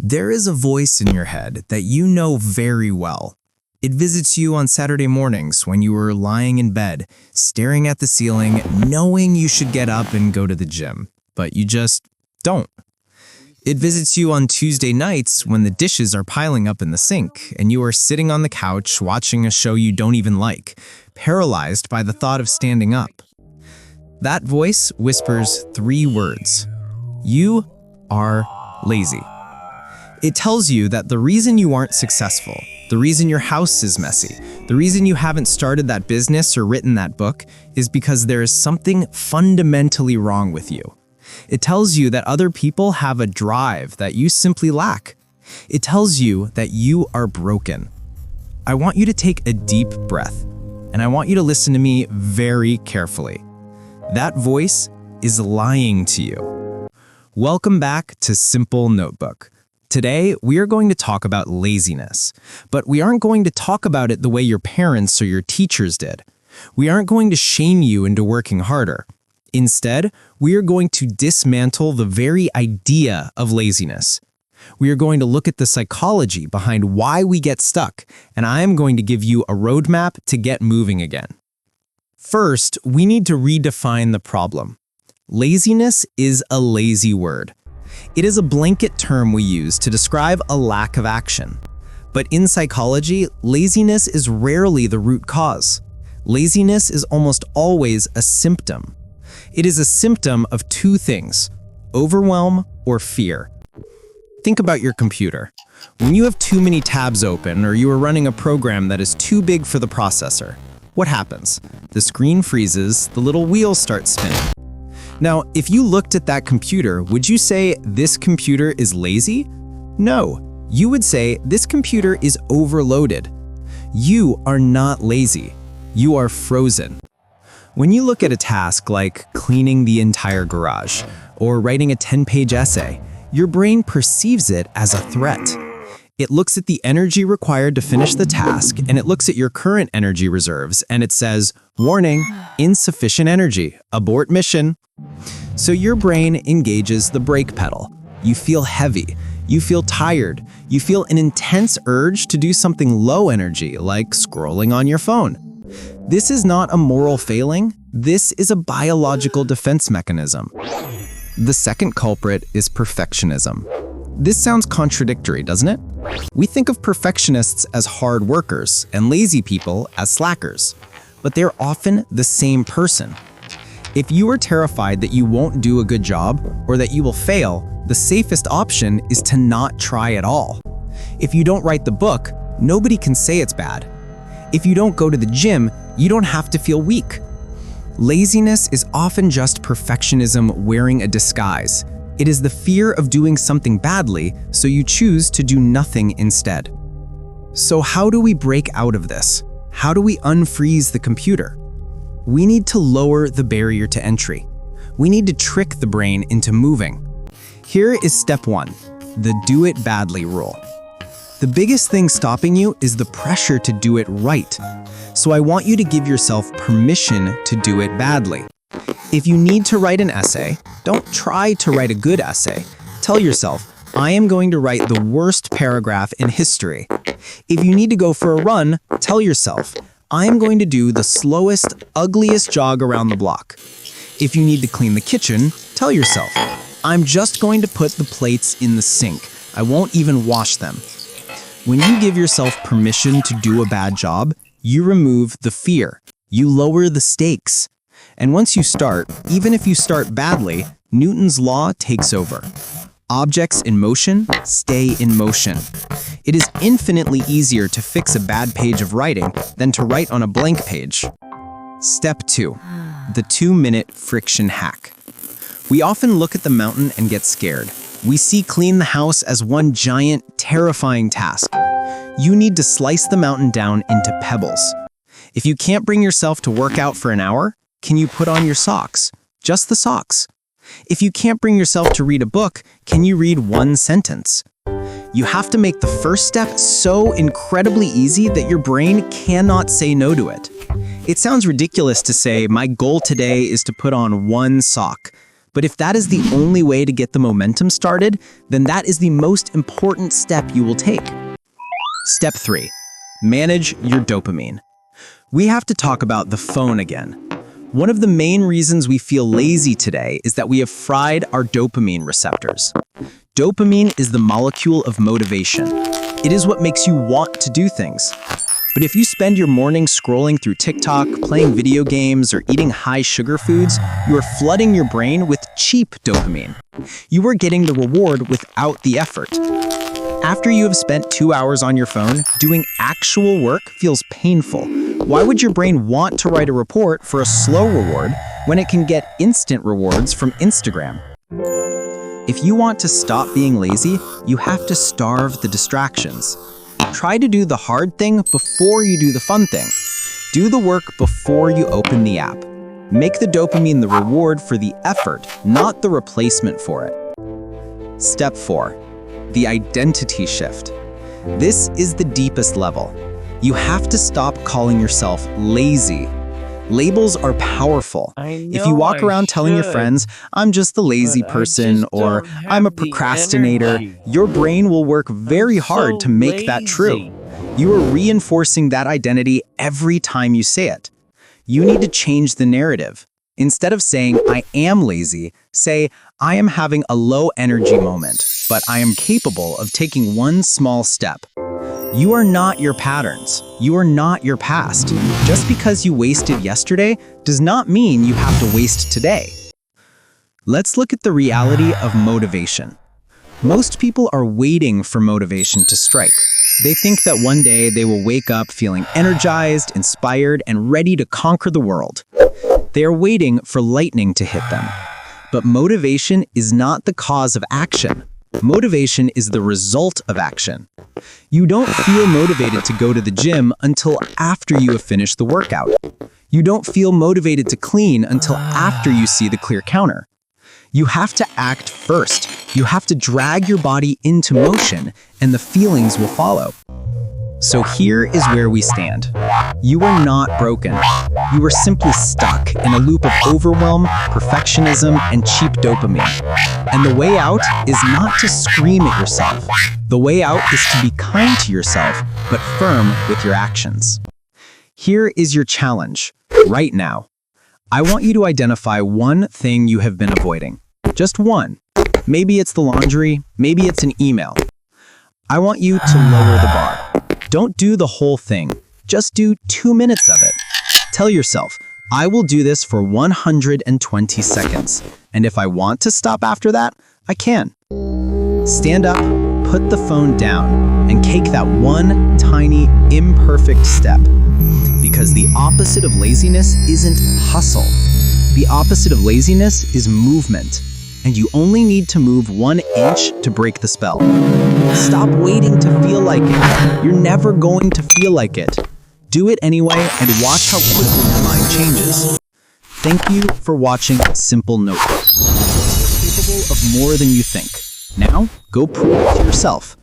There is a voice in your head that you know very well. It visits you on Saturday mornings when you are lying in bed, staring at the ceiling, knowing you should get up and go to the gym, but you just don't. It visits you on Tuesday nights when the dishes are piling up in the sink and you are sitting on the couch watching a show you don't even like, paralyzed by the thought of standing up. That voice whispers 3 words. You are lazy. It tells you that the reason you aren't successful, the reason your house is messy, the reason you haven't started that business or written that book is because there is something fundamentally wrong with you. It tells you that other people have a drive that you simply lack. It tells you that you are broken. I want you to take a deep breath, and I want you to listen to me very carefully. That voice is lying to you. Welcome back to Simple Notebook. Today, we are going to talk about laziness, but we aren't going to talk about it the way your parents or your teachers did. We aren't going to shame you into working harder. Instead, we are going to dismantle the very idea of laziness. We are going to look at the psychology behind why we get stuck, and I am going to give you a roadmap to get moving again. First, we need to redefine the problem. Laziness is a lazy word. It is a blanket term we use to describe a lack of action. But in psychology, laziness is rarely the root cause. Laziness is almost always a symptom. It is a symptom of 2 things: overwhelm or fear. Think about your computer. When you have too many tabs open or you are running a program that is too big for the processor, what happens? The screen freezes, the little wheels start spinning. Now, if you looked at that computer, would you say this computer is lazy? No, you would say this computer is overloaded. You are not lazy. You are frozen. When you look at a task like cleaning the entire garage or writing a 10-page essay, your brain perceives it as a threat. It looks at the energy required to finish the task, and it looks at your current energy reserves, and it says, "Warning, insufficient energy, abort mission." So your brain engages the brake pedal. You feel heavy, you feel tired, you feel an intense urge to do something low energy, like scrolling on your phone. This is not a moral failing, this is a biological defense mechanism. The second culprit is perfectionism. This sounds contradictory, doesn't it? We think of perfectionists as hard workers and lazy people as slackers, but they're often the same person. If you are terrified that you won't do a good job or that you will fail, the safest option is to not try at all. If you don't write the book, nobody can say it's bad. If you don't go to the gym, you don't have to feel weak. Laziness is often just perfectionism wearing a disguise. It is the fear of doing something badly, so you choose to do nothing instead. So how do we break out of this? How do we unfreeze the computer? We need to lower the barrier to entry. We need to trick the brain into moving. Here is step 1, the do it badly rule. The biggest thing stopping you is the pressure to do it right. So I want you to give yourself permission to do it badly. If you need to write an essay, don't try to write a good essay. Tell yourself, I am going to write the worst paragraph in history. If you need to go for a run, tell yourself, I am going to do the slowest, ugliest jog around the block. If you need to clean the kitchen, tell yourself, I'm just going to put the plates in the sink. I won't even wash them. When you give yourself permission to do a bad job, you remove the fear. You lower the stakes. And once you start, even if you start badly, Newton's law takes over. Objects in motion stay in motion. It is infinitely easier to fix a bad page of writing than to write on a blank page. Step 2, the 2-minute friction hack. We often look at the mountain and get scared. We see clean the house as one giant, terrifying task. You need to slice the mountain down into pebbles. If you can't bring yourself to work out for an hour, can you put on your socks? Just the socks. If you can't bring yourself to read a book, can you read 1 sentence? You have to make the first step so incredibly easy that your brain cannot say no to it. It sounds ridiculous to say, my goal today is to put on 1 sock. But if that is the only way to get the momentum started, then that is the most important step you will take. Step 3. Manage your dopamine. We have to talk about the phone again. One of the main reasons we feel lazy today is that we have fried our dopamine receptors. Dopamine is the molecule of motivation. It is what makes you want to do things. But if you spend your morning scrolling through TikTok, playing video games, or eating high sugar foods, you are flooding your brain with cheap dopamine. You are getting the reward without the effort. After you have spent 2 hours on your phone, doing actual work feels painful. Why would your brain want to write a report for a slow reward when it can get instant rewards from Instagram? If you want to stop being lazy, you have to starve the distractions. Try to do the hard thing before you do the fun thing. Do the work before you open the app. Make the dopamine the reward for the effort, not the replacement for it. Step 4. The identity shift. This is the deepest level. You have to stop calling yourself lazy. Labels are powerful. If you walk around telling your friends, I'm just the lazy person, or I'm a procrastinator, your brain will work very hard to make that true. You are reinforcing that identity every time you say it. You need to change the narrative. Instead of saying, I am lazy, say, I am having a low energy moment, but I am capable of taking one small step. You are not your patterns. You are not your past. Just because you wasted yesterday does not mean you have to waste today. Let's look at the reality of motivation. Most people are waiting for motivation to strike. They think that one day they will wake up feeling energized, inspired, and ready to conquer the world. They are waiting for lightning to hit them. But motivation is not the cause of action. Motivation is the result of action. You don't feel motivated to go to the gym until after you have finished the workout. You don't feel motivated to clean until after you see the clear counter. You have to act first. You have to drag your body into motion, and the feelings will follow. So here is where we stand. You are not broken. You are simply stuck in a loop of overwhelm, perfectionism, and cheap dopamine. And the way out is not to scream at yourself. The way out is to be kind to yourself, but firm with your actions. Here is your challenge, right now. I want you to identify one thing you have been avoiding. Just one. Maybe it's the laundry, maybe it's an email. I want you to lower the bar. Don't do the whole thing. Just do 2 minutes of it. Tell yourself, I will do this for 120 seconds. And if I want to stop after that, I can. Stand up, put the phone down, and take that one tiny, imperfect step. Because the opposite of laziness isn't hustle. The opposite of laziness is movement. And you only need to move 1 inch to break the spell. Stop waiting to feel like it. You're never going to feel like it. Do it anyway and watch how quickly your mind changes. Thank you for watching Simple Notebook. You're capable of more than you think. Now, go prove it to yourself.